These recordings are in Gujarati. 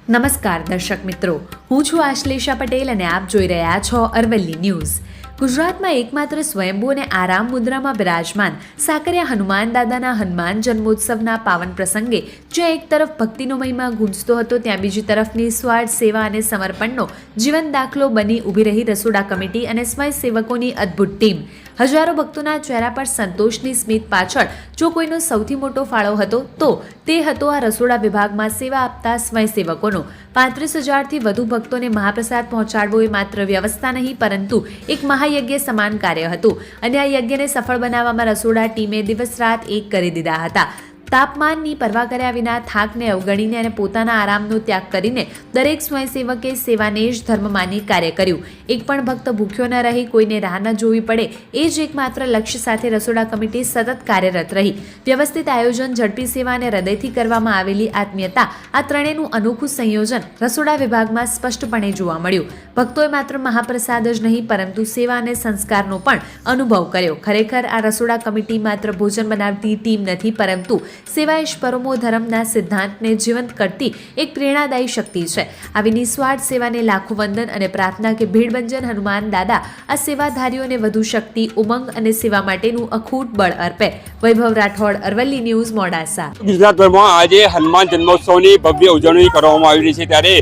નમસ્કાર દર્શક મિત્રો, હું છું આશ્લેષા પટેલ અને આપ જોઈ રહ્યા છો અરવલ્લી ન્યૂઝ। ગુજરાતમાં એકમાત્ર સ્વયંભૂ અને આરામ મુદ્રામાં બિરાજમાન સાકરિયા હનુમાન દાદાના હનુમાન જન્મોત્સવના પાવન પ્રસંગે જ્યાં એક તરફ ભક્તિનો મહિમા ગુંજતો હતો, ત્યાં બીજી તરફ નિસ્વાર્થ સેવા અને સમર્પણનો જીવન દાખલો બની ઊભી રહી રસોડા કમિટી અને સ્વયંસેવકોની અદ્ભુત ટીમ। હજારો ભક્તોના ચહેરા પર સંતોષની સ્મિત પાછળ જો કોઈનો સૌથી મોટો ફાળો હતો તો તે હતો આ રસોડા વિભાગમાં સેવા આપતા સ્વયંસેવકોનો। 35,000થી વધુ ભક્તોને મહાપ્રસાદ પહોંચાડવો એ માત્ર વ્યવસ્થા નહીં પરંતુ એક મહાયજ્ઞ સમાન કાર્ય હતું અને આ યજ્ઞને સફળ બનાવવામાં રસોડા ટીમે દિવસ રાત એક કરી દીધા હતા। તાપમાનની પરવા કર્યા વિના, થાકને અવગણીને અને પોતાના આરામનો ત્યાગ કરીને દરેક સ્વયંસેવકે સેવાને જ ધર્મ માની કાર્ય કર્યું। એક પણ ભક્ત ભૂખ્યો ન રહી, કોઈને રાહ ન જોવી પડે એ જ એકમાત્ર લક્ષ્ય સાથે રસોડા કમિટી સતત કાર્યરત રહી। વ્યવસ્થિત આયોજન, ઝડપી સેવા અને હૃદયથી કરવામાં આવેલી આત્મીયતા, આ ત્રણેયનું અનોખું સંયોજન રસોડા વિભાગમાં સ્પષ્ટપણે જોવા મળ્યું। ભક્તોએ માત્ર મહાપ્રસાદ જ નહીં પરંતુ સેવા અને સંસ્કારનો પણ અનુભવ કર્યો। ખરેખર આ રસોડા કમિટી માત્ર ભોજન બનાવતી ટીમ નથી પરંતુ સેવા એ પરમો ધર્મના સિદ્ધાંતને જીવંત કરતી એક પ્રેરણાદાયી શક્તિ છે। આવી નિસ્વાર્થ સેવાને લાખો વંદન અને પ્રાર્થના કે ભેળબંજન હનુમાન દાદા આ સેવાધારીઓને વધુ શક્તિ, ઉમંગ અને સેવા માટેનું અખૂટ બળ અર્પે। વૈભવ રાઠોડ, અરવલ્લી ન્યૂઝ, મોડાસા। ગુજરાતભરમાં આજે હનુમાન જન્મોત્સવની ભવ્ય ઉજવણી કરવામાં આવી રહી છે, ત્યારે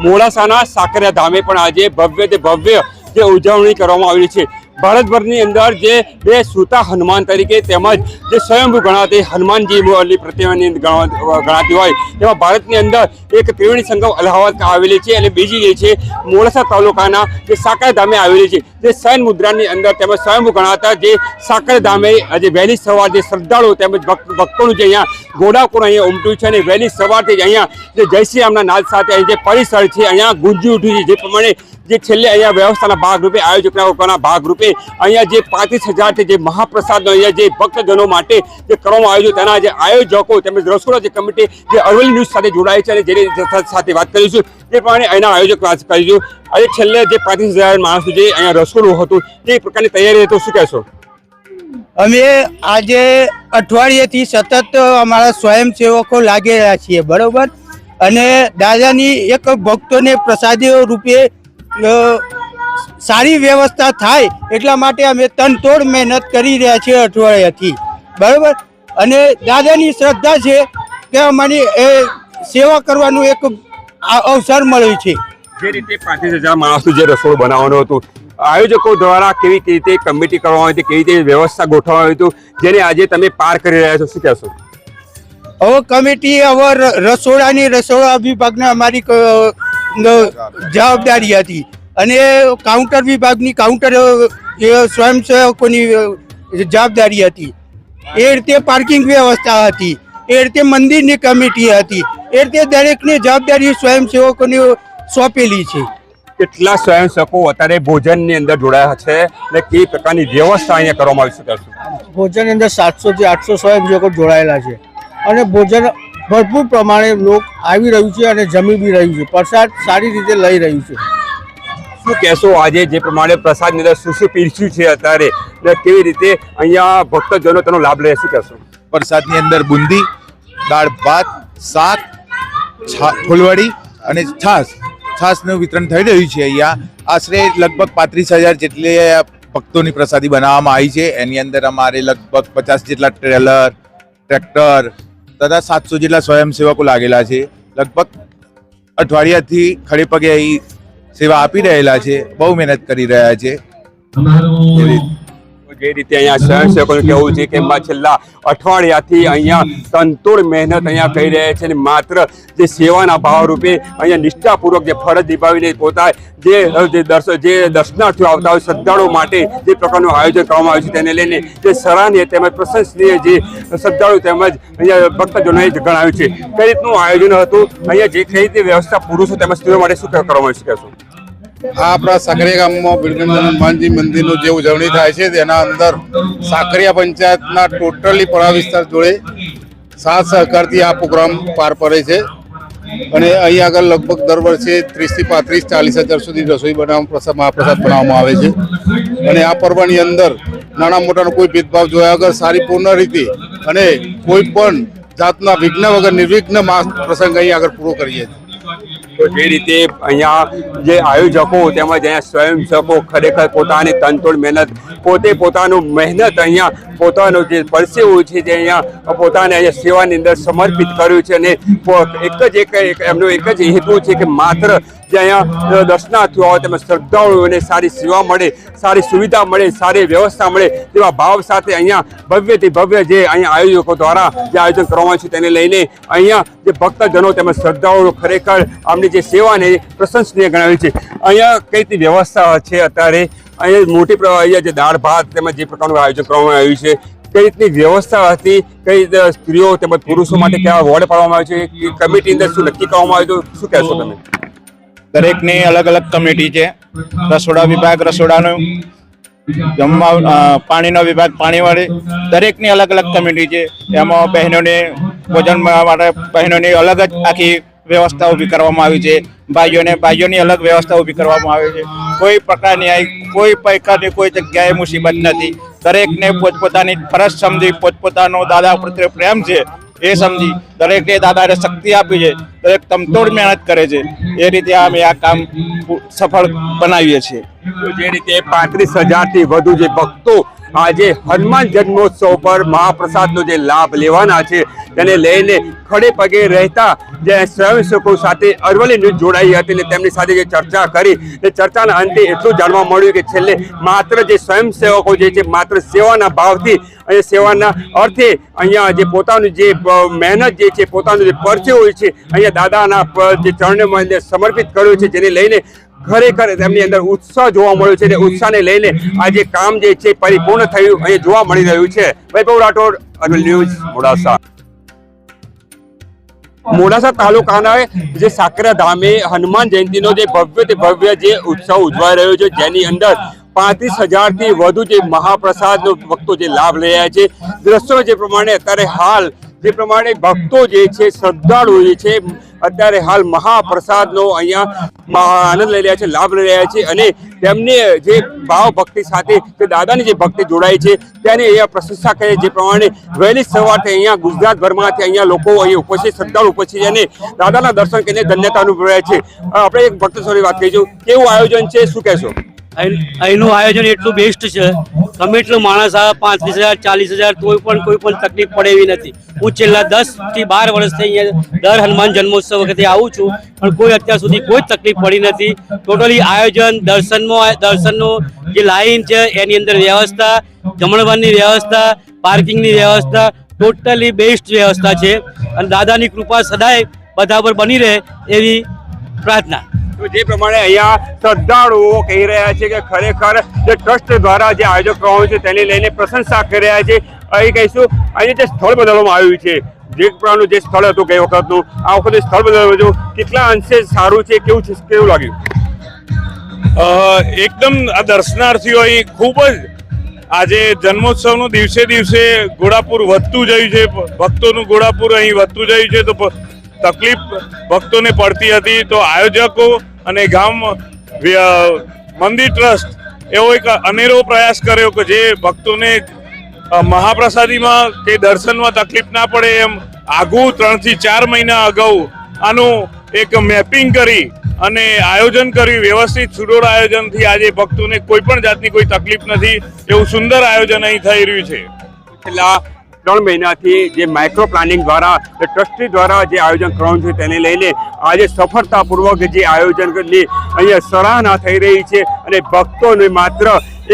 મોડાસાના સાકરિયા ધામે પણ આજે ભવ્ય જે ઉજવણી કરવામાં આવી છે। ભારતભરની અંદર જે બે સૂતા હનુમાન તરીકે તેમજ જે સ્વયંભૂ ગણાતી હનુમાનજી પ્રતિમાની ગણાતી હોય તેમાં ભારતની અંદર એક ત્રિવેણી સંગમ અલ્હાબાદ આવેલી છે અને બીજી જે છે મોડાસા તાલુકાના જે સાકરિયા ધામે આવેલી છે। જે શયન મુદ્રાની અંદર તેમજ સ્વયંભૂ ગણાતા જે સાકરિયા ધામે આજે વહેલી સવાર જે શ્રદ્ધાળુઓ તેમજ ભક્તોનું જે અહીંયા ઘોડાપુર અહીંયા ઉમટ્યું છે અને વહેલી સવારથી જ અહીંયા જે જય શ્રી રામના નાદ સાથે અહીં જે પરિસર છે અહીંયા ગુંજી ઉઠ્યું છે। જે પ્રમાણે જે છેલ્લે અહીંયા વ્યવસ્થાના ભાગરૂપે, આયોજકોના ભાગરૂપે અહીંયા જે 35,000થી જે મહાપ્રસાદનો અહીંયા જે ભક્તજનો માટે જે કરવામાં આવ્યું છે તેના જે આયોજકો તેમજ રસોડા જે કમિટી જે અરવલ્લી ન્યૂઝ સાથે જોડાય છે અને જેની સાથે વાત કરીશું તે પ્રમાણે અહીંના આયોજક વાત કરીશું। આજે છેલ્લે જે 35,000 માણસો જે અહીંયા રસોડું હતું તે પ્રકારની તૈયારી હતી, શું કહેશો? અમે આજે અઠવાડિયેથી સતત અમારા સ્વયંસેવકો લાગેલા છીએ, બરોબર, અને દાદાની એક ભક્તોને પ્રસાદીઓ રૂપે સારી વ્યવસ્થા થાય એટલા માટે અમે તનતોડ મહેનત કરી રહ્યા છીએ અઠવાડિયાથી, બરાબર। અને દાદાની શ્રદ્ધા છે કે અમારી એ સેવા કરવાનું એક અવસર મળ્યો છે। જે રીતે 35,000 માણસનું જે રસોડું બનાવવાનું હતું, આયોજકો દ્વારા કેવી રીતે કમિટી કરવામાં આવી હતી, કેવી રીતે વ્યવસ્થા ગોઠવવામાં આવી હતું, જેને આજે તમે પાર કરી રહ્યા છો, શું કહેશો? હવે કમિટી હવે રસોડા વિભાગને અમારી જવાબદારી હતી અને કાઉન્ટર વિભાગની સ્વયંસેવકોની જવાબદારી હતી। એ રીતે પાર્કિંગ વ્યવસ્થા હતી, એ રીતે મંદિરની કમિટી હતી, એ રીતે દરેકની જવાબદારી સ્વયંસેવકોની સોંપેલી છે। કેટલા સ્વયંસેવકો અત્યારે ભોજનની અંદર જોડાયા છે અને કઈ પ્રકારની વ્યવસ્થા અહીંયા કરવામાં આવી છે? ભોજનની અંદર 700થી 800 સ્વયંસેવકો જોડાયેલા છે અને ભોજન ભરપૂર પ્રમાણે લોક આવી રહ્યું છે અને જમી બી રહ્યું છે, પ્રસાદ સારી રીતે લઈ રહ્યું છે। શું કહેશો આજે જે પ્રમાણે પ્રસાદની અંદર શું પીરસ્યું છે અત્યારે કેવી રીતે અહીંયા ભક્તજનો તેનો લાભ લે, શું કહેશો? પ્રસાદની અંદર બુંદી, દાળ ભાત, શાક, ફૂલવડી અને છાશનું વિતરણ થઈ રહ્યું છે। અહીંયા આશરે લગભગ 35,000 જેટલી ભક્તોની પ્રસાદી બનાવવામાં આવી છે। એની અંદર અમારે લગભગ 50 જેટલા ટ્રેલર, ટ્રેક્ટર તથા 700 જેટલા સ્વયંસેવકો લાગેલા છે। લગભગ અઠવાડિયાથી ખડે પગે અહીં સેવા આપી રહેલા છે, બહુ મહેનત કરી રહ્યા છે। જે રીતે અહીંયા સ્વયંસેવકોનું કહેવું છે કે છેલ્લા અઠવાડિયાથી અહીંયા તનતોડ મહેનત અહીંયા કરી રહ્યા છે અને માત્ર જે સેવાના ભાવરૂપે અહીંયા નિષ્ઠાપૂર્વક જે ફરજ નિભાવીને પોતા જે દર્શનાર્થીઓ આવતા હોય શ્રદ્ધાળુઓ માટે જે પ્રકારનું આયોજન કરવામાં આવ્યું છે તેને લઈને જે સરાહનીય તેમજ પ્રશંસનીય જે શ્રદ્ધાળુ તેમજ અહીંયા ભક્તજનોએ ગણાવ્યું છે। કઈ રીતનું આયોજન હતું, અહીંયા જે કઈ રીતે વ્યવસ્થા પુરુષો તેમજ સ્ત્રીઓ માટે શું કરવામાં આવી શકે? આ આપણા સાકરિયા ગામમાં બિરગંજ હનુમાનજી મંદિરનું જે ઉજવણી થાય છે તેના અંદર સાકરિયા પંચાયતના ટોટલી પરા વિસ્તાર જોડે સાથ સહકારથી આ પ્રોગ્રામ પાર પડે છે અને અહીં આગળ લગભગ દર વર્ષે 30થી 35-40 હજાર સુધી રસોઈ મહાપ્રસાદ બનાવવામાં આવે છે અને આ પર્વની અંદર નાના મોટાનો કોઈ ભેદભાવ જોયા વગર સારી પૂર્ણ રીતે અને કોઈ પણ જાતના વિઘ્ન વગર નિર્વિઘ્ન પ્રસંગ અહીં આગળ પૂરો કરીએ છીએ। તો જે રીતે અહીંયા જે આયોજકો તેમજ અહીંયા સ્વયંસેવકો ખરેખર પોતાની તનતોડ મહેનત પોતે પોતાનું મહેનત અહીંયા પોતાનો જે પરસેવો છે જે અહીંયા પોતાને અહીંયા સેવાની અંદર સમર્પિત કર્યું છે અને એમનો એક જ હેતુ છે કે માત્ર જે અહીંયા દર્શનાર્થીઓ આવે તેમજ શ્રદ્ધાળુઓને સારી સેવા મળે, સારી સુવિધા મળે, સારી વ્યવસ્થા મળે તેવા ભાવ સાથે અહીંયા ભવ્યથી ભવ્ય જે અહીંયા આયોજકો દ્વારા જે આયોજન કરવામાં આવ્યું છે તેને લઈને અહીંયા જે ભક્તજનો તેમજ શ્રદ્ધાળુઓ ખરેખર આમની જે સેવાને પ્રશંસનીય ગણાવી છે. અહીંયા કઈ રીતે વ્યવસ્થા છે અત્યારે અહીંયા મોટી અહીંયા જે દાળ ભાત તેમજ જે પ્રકારનું આયોજન કરવામાં આવ્યું છે કઈ રીતની વ્યવસ્થા હતી, કઈ રીતે સ્ત્રીઓ તેમજ પુરુષો માટે કેવા વોર્ડ પાડવામાં આવે છે, કમિટી અંદર શું નક્કી કરવામાં આવ્યું હતું, શું કહેશો તમે? દરેકની અલગ અલગ કમિટી છે. રસોડા વિભાગ રસોડાનું, જમવા પાણીનો વિભાગ પાણીવાળી, દરેકની અલગ અલગ કમિટી છે. એમાં બહેનોને ભોજન માટે બહેનોની અલગ જ આખી વ્યવસ્થા ઊભી કરવામાં આવી છે. ભાઈઓની અલગ વ્યવસ્થા ઊભી કરવામાં આવી છે. કોઈ પ્રકારની કોઈ પ્રકારની કોઈ જગ્યાએ મુસીબત નથી. દરેકને પોતપોતાની ફરજ સમજી પોતપોતાનો દાદા પ્રત્યે પ્રેમ છે એ સમજી દરેકને દાદાને શક્તિ આપી છે. દરેક તમતોડ મહેનત કરે છે. એ રીતે અમે આ કામ સફળ બનાવીએ છીએ. જે રીતે 35,000થી વધુ જે ભક્તો આજે હનુમાન જન્મોત્સવ પર મહાપ્રસાદનો જે લાભ લેવાના છે તેને લઈને ખડે પગે રહેતા જે સ્વયંસેવકો સાથે અરવલ્લી ન્યૂઝ જોડાઈ હતી અને તેમની સાથે જે ચર્ચા કરી તે ચર્ચાના અંતે એટલું જાણવા મળ્યું કે છેલ્લે માત્ર જે સ્વયંસેવકો જે છે માત્ર સેવાના ભાવથી અને સેવાના અર્થે અહીંયા જે પોતાનું જે મહેનત જે છે પોતાનું જે પરસેવો હોય છે અહીંયા દાદાના જે ચરણોમાં સમર્પિત કર્યું છે જેને લઈને ખરેખર તેમની અંદર ઉત્સાહ જોવા મળ્યો છે અને ઉત્સાહને લઈને આ જે કામ જે છે પરિપૂર્ણ થયું અહીં જોવા મળી રહ્યું છે. વૈભવ રાઠોડ, અરવલ્લી ન્યૂઝ, મોડાસા. મોડાસા તાલુકાના જે સાકરા ધામે હનુમાન જયંતિનો જે ભવ્ય જે ઉત્સવ ઉજવાઈ રહ્યો છે જેની અંદર 35,000થી વધુ જે મહાપ્રસાદનો ભક્તો જે લાભ લઈ રહ્યા છે. દ્રશ્યો જે પ્રમાણે અત્યારે હાલ જે પ્રમાણે ભક્તો જે છે શ્રદ્ધાળુઓ જે છે અત્યારે હાલ મહાપ્રસાદનો અહીંયા આનંદ લઈ રહ્યા છે, લાભ લઈ રહ્યા છે અને તેમને જે ભાવ ભક્તિ સાથે કે દાદાની જે ભક્તિ જોડાઈ છે તેની અહીંયા પ્રશંસા કરે. જે પ્રમાણે વહેલી સવારથી અહીંયા ગુજરાતભરમાંથી અહીંયા લોકો અહીં ઉપસ્થિત શ્રદ્ધાળુ ઉપસ્થિત છે અને દાદાના દર્શન કરીને ધન્યતા અનુભવ્યા છે. આપણે એક ભક્ત સાથે વાત કરીશું. કેવું આયોજન છે, શું કહેશો? અહીંનું આયોજન એટલું બેસ્ટ છે. ગમે એટલું માણસ આવે 35,000 40,000 કોઈ પણ તકલીફ પડે એવી નથી. હું છેલ્લા 10 થી 12 વર્ષથી અહીંયા દર હનુમાન જન્મોત્સવ વખતે આવું છું પણ કોઈ અત્યાર સુધી કોઈ તકલીફ પડી નથી. ટોટલી આયોજન દર્શનનું જે લાઈન છે એની અંદર વ્યવસ્થા, જમણવારની વ્યવસ્થા, પાર્કિંગની વ્યવસ્થા ટોટલી બેસ્ટ વ્યવસ્થા છે અને દાદાની કૃપા સદાય બધા પર બની રહે એવી પ્રાર્થના. જે પ્રમાણે અહીંયા શ્રદ્ધાળુઓ કહી રહ્યા છે કે ખરેખર જે ટ્રસ્ટ દ્વારા જે આયોજન કરવામાં આવ્યું છે તેને લઈને પ્રશંસા કરી રહ્યા છે. અહીં કહીશું અહીંયા જે સ્થળ બદલવામાં આવ્યું છે જે પ્રકારનું જે સ્થળ હતું ગઈ વખતનું આ વખતે સ્થળ બદલવામાં આવ્યું, કેટલા અંશે સારું છે, કેવું લાગ્યું? એકદમ આ દર્શનાર્થીઓ અહીં ખૂબ જ આજે જન્મોત્સવનું દિવસે ઘોડાપુર વધતું જયું છે. ભક્તોનું ઘોડાપુર અહીં વધતું જયું છે તો તકલીફ ભક્તોને પડતી હતી તો આયોજકો અને ગામ મંદિર ટ્રસ્ટ એવો એક અનેરો પ્રયાસ કર્યો કે જે ભક્તોને મહાપ્રસાદીમાં કે દર્શનમાં તકલીફ ના પડે એમ આગું 3 થી 4 મહિના અગાઉ આનું એક મેપિંગ કરી અને આયોજન કર્યું. વ્યવસ્થિત સુડોળ આયોજનથી આજે ભક્તોને કોઈ પણ જાતની કોઈ તકલીફ નથી. એવું સુંદર આયોજન અહીં થઈ રહ્યું છે. છેલ્લા 3 મહિનાથી જે માઇક્રો પ્લાનિંગ દ્વારા ટ્રસ્ટી દ્વારા જે આયોજન કરવાનું છે તેને લઈને આજે સફળતાપૂર્વક જે આયોજનની અહીંયા સરાહના થઈ રહી છે અને ભક્તોને માત્ર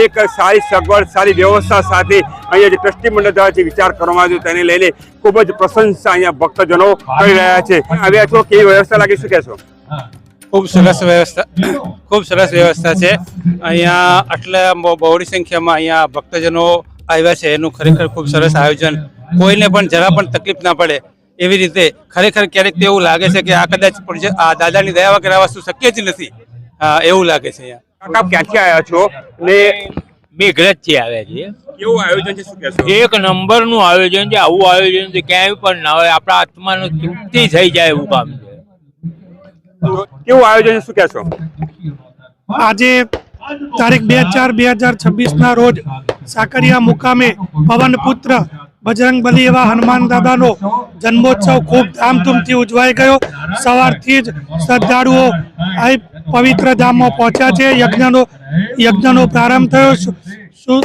એક સારી સગવડ, સારી વ્યવસ્થા સાથે અહીંયા જે ટ્રસ્ટી મંડળ દ્વારા જે વિચાર કરવામાં આવ્યો તેને લઈને ખૂબ જ પ્રશંસા અહીંયા ભક્તજનો કરી રહ્યા છે. આવ્યા છો, કેવી વ્યવસ્થા લાગી, શું કહેશો? ખૂબ સરસ વ્યવસ્થા છે. અહીંયા આટલા બહોળી સંખ્યામાં અહીંયા ભક્તજનો આવ્યા છે એનું ખરેખર ખૂબ સરસ આયોજન. કોઈને પણ જરા પણ તકલીફ ના પડે એવી રીતે ખરેખર ક્યારેક તો એવું લાગે છે કે આ કદાચ આ દાદાની દયા વગર આ વસ્તુ શક્ય જ નથી એવું લાગે છે. અહીંયા ક્યાંથી આવ્યા છો ને? મેઘરજથી આવ્યા છીએ. કેવું આયોજન છે, શું કહેશો? એક નંબરનું આયોજન છે. આવું આયોજન છે ક્યાંય પણ ના હોય. આપણા આત્માનો તૃપ્તિ થઈ જાય એવું કામ છે. કેવું આયોજન છે, શું કહેશો? આજે તારીખ 2/4/2026 ના રોજ સાકરિયા મુકામે પવનપુત્ર બજરંગબલી એવા હનુમાન દાદાનો જન્મોત્સવ ખૂબ ધામધૂમથી ઉજવાઈ ગયો. સવારથી જ શ્રદ્ધાળુઓ અહીં પવિત્ર ધામમાં પહોંચ્યા છે. યજ્ઞનો પ્રારંભ થયો.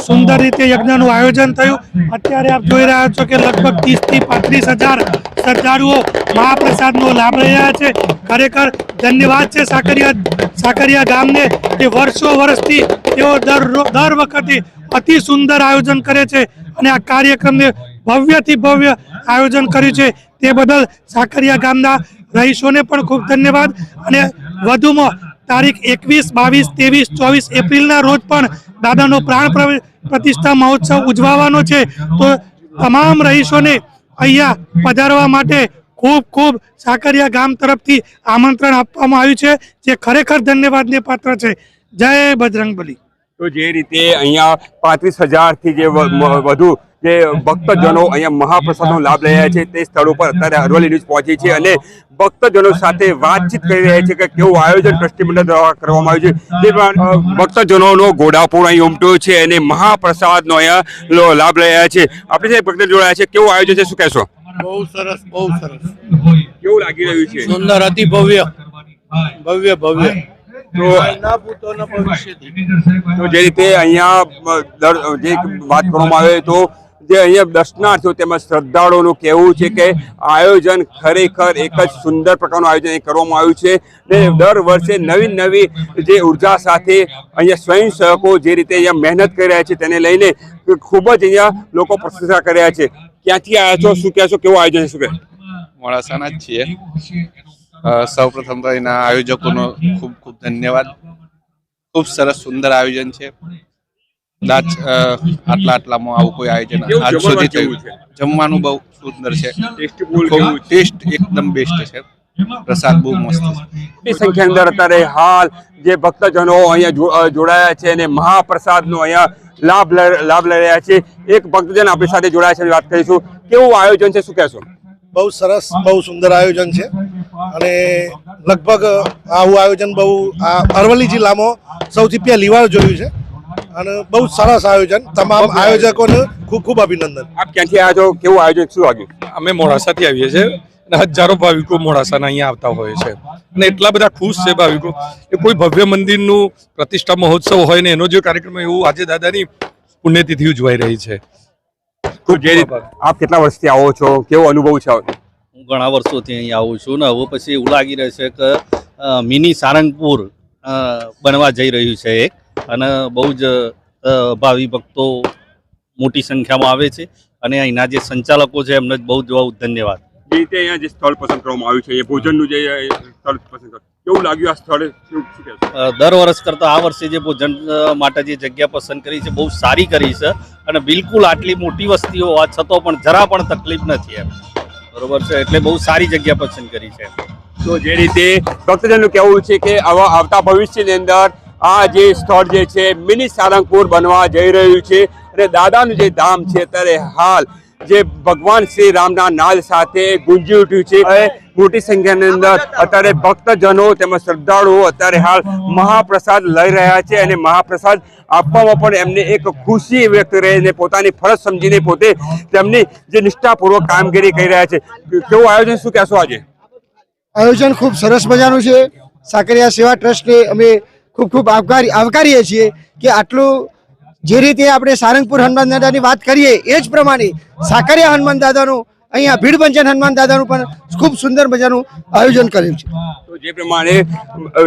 સુંદર રીતે યજ્ઞનું આયોજન થયું. અત્યારે આપ જોઈ રહ્યા છો કે લગભગ 30 થી 35 હજાર શ્રદ્ધાળુઓ મહાપ્રસાદનો લાભ રહ્યા છે. ખરેખર ધન્યવાદ છે સાકરિયા ગામને કે વર્ષોથી તેઓ દર વખતે અતિ સુંદર આયોજન કરે છે અને આ કાર્યક્રમને ભવ્યથી ભવ્ય આયોજન કર્યું છે. તે બદલ સાકરિયા ગામના રહીશોને પણ ખૂબ ધન્યવાદ. અને વધુમાં તારીખ 21, 22, 23, 24 એપ્રિલના રોજ પણ દાદાનો પ્રાણ પ્રતિષ્ઠા મહોત્સવ ઉજવવાનો છે. તો તમામ રહીશોને અહીંયા પધારવા માટે ખૂબ સાકરિયા ગામ તરફથી આમંત્રણ આપવામાં આવ્યું છે, જે ખરેખર ધન્યવાદને પાત્ર છે. જય બજરંગબલી. તો જે રીતે અહીંયા 35,000થી જે વધુ જે ભક્તજનો અહીંયા મહાપ્રસાદનો લાભ લઈ રહ્યા છે તે સ્થળ ઉપર અત્યારે અરવલ્લી ન્યૂઝ પહોંચી છે અને ભક્તજનો સાથે વાતચીત કરી રહ્યા છે કે કેવું આયોજન ટ્રસ્ટી મંડળ દ્વારા કરવામાં આવ્યું છે. જે ભક્તજનોનો ઘોડાપૂર અહીં ઉમટ્યો છે અને મહાપ્રસાદનો અહીંયા લાભ લઈ રહ્યા છે. આપણી સાથે ભક્ત જોડાયા છે. કેવું આયોજન છે, શું કહેશો? બહુ સરસ, બહુ સરસ. કેવું લાગી રહ્યું છે? સુંદર, અતિ ભવ્ય. તો જે રીતે અહીંયા જે વાત કરવામાં આવે તો જે અહીંયા દર્શનાર્થીઓ તેમજ શ્રદ્ધાળુઓનું કહેવું છે કે આયોજન ખરેખર એક જ સુંદર પ્રકારનું આયોજન અહીં કરવામાં આવ્યું છે ને દર વર્ષે નવી જે ઉર્જા સાથે અહીંયા સ્વયંસેવકો જે રીતે અહીંયા મહેનત કરી રહ્યા છે તેને લઈને ખૂબ જ અહીંયા લોકો પ્રશંસા કરી રહ્યા છે. ક્યાંથી આવ્યા છો, શું કહેશો, કેવું આયોજન છે, શું કહે? મોડાસાના જ છીએ. સૌપ્રથમ તો એના આયોજકોનો ખૂબ ધન્યવાદ. ખૂબ સરસ સુંદર આયોજન છે. કદાચ આટલામાં આવું કોઈ આયોજન આજ સુધી થયું છે. જમવાનું બહુ સુંદર છે. ટેસ્ટ એકદમ બેસ્ટ છે. પ્રસાદ બહુ મસ્ત છે. સંખ્યા અંદર અત્યારે હાલ જે ભક્તજનો અહીંયા જોડાયા છે અને મહાપ્રસાદનો અહીંયા લાભ લઈ રહ્યા છે. એક ભક્તજન આપણી સાથે જોડાયા છે, વાત કરીશું. કેવું આયોજન છે, શું કહેશો? બહુ સરસ, બહુ સુંદર આયોજન છે અને લગભગ આવું આયોજન બહુ અરવલ્લી જિલ્લામાં સૌથી પહેલી વાર જોયું છે અને બહુ સરસ આયોજન. તમામ આયોજકોને ખૂબ અભિનંદન. આપ ક્યાંથી આવ્યા છો, કેવું આયોજન, શું વાગ્યું? અમે મોડાસાથી આવીએ છીએ અને હજારો ભાવિકો મોડાસાના અહીંયા આવતા હોય છે અને એટલા બધા ખુશ છે ભાવિકો કે કોઈ ભવ્ય મંદિરનું પ્રતિષ્ઠા મહોત્સવ હોય ને એનો જે કાર્યક્રમ એવું આજે દાદાની પુણ્યતિથિ ઉજવાઈ રહી છે. આપ કેટલા વર્ષથી આવો છો, કેવો અનુભવ છે? હું ઘણા વર્ષોથી અહીં આવું છું ને હવે પછી એવું લાગી રહ્યું છે કે મિની સારંગપુર બનવા જઈ રહ્યું છે એક, અને બહુ જ ભાવિ ભક્તો મોટી સંખ્યામાં આવે છે અને અહીંના જે સંચાલકો છે એમને બહુ ધન્યવાદ. જે રીતે અહીંયા જે સ્થળ પસંદ કરવામાં આવ્યું છે, એ ભોજનનું જે સ્થળ પસંદ કેવું લાગ્યું? આ સ્થળ દર વર્ષ કરતાં આ વર્ષે જે ભોજન માટે જે જગ્યા પસંદ કરી છે બહુ સારી કરી છે અને બિલકુલ આટલી મોટી વસ્તીઓ હોવા છતાં પણ જરા પણ તકલીફ નથી એમ. બરોબર છે, એટલે બહુ સારી જગ્યા પસંદ કરી છે. તો જે રીતે ભક્તજનનું કહેવું છે કે આવતા ભવિષ્યની અંદર આ જે સ્થળ જે છે મિની સારંગપુર બનવા જઈ રહ્યું છે અને દાદાનું જે ધામ છે અત્યારે હાલ જે ભગવાન શ્રી રામના નાદ સાથે ગુંજી ઉઠ્યું છે. મોટી સંખ્યાની અંદર અત્યારે ભક્તજનો તેમજ શ્રદ્ધાળુઓ અત્યારે હાલ મહાપ્રસાદ લઈ રહ્યા છે અને મહાપ્રસાદ આપવામાં પણ એમને એક ખુશી વ્યક્ત રહીને પોતાની ફરજ સમજીને પોતે તેમની જે નિષ્ઠાપૂર્વક કામગીરી કરી રહ્યા છે. કેવું આયોજન, શું કહેશો? આજે આયોજન ખૂબ સરસ મજાનું છે. સાકરિયા સેવા ટ્રસ્ટને અમે ખૂબ આવકારીએ છીએ કે આટલું જે રીતે આપણે સારંગપુર હનુમાન દાદાની વાત કરીએ એ જ પ્રમાણે સાકરિયા હનુમાન દાદાનું અહીંયા ભીડભંજન હનુમાન દાદાનું પણ ખૂબ સુંદર મજાનું આયોજન કર્યું છે. તો જે પ્રમાણે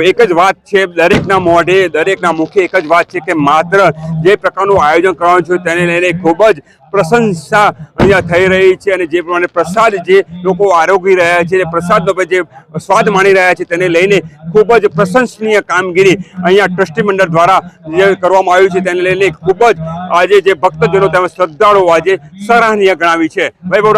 એક જ વાત છે, દરેકના મોઢે દરેકના મુખે એક જ વાત છે કે માત્ર જે પ્રકારનું આયોજન કરવાનું છે તેને લઈને ખૂબ જ પ્રશંસા અહીંયા થઈ રહી છે અને જે પ્રમાણે પ્રસાદ જે લોકો આરોગી રહ્યા છે, પ્રસાદનો જે સ્વાદ માણી રહ્યા છે તેને લઈને ખૂબ જ પ્રશંસનીય કામગીરી અહીંયા ટ્રસ્ટી મંડળ દ્વારા જે કરવામાં આવ્યું છે તેને લઈને ખૂબ જ આજે જે ભક્તજનો તેમજ શ્રદ્ધાળુઓ આજે સરાહનીય ગણાવી છે. વૈભવ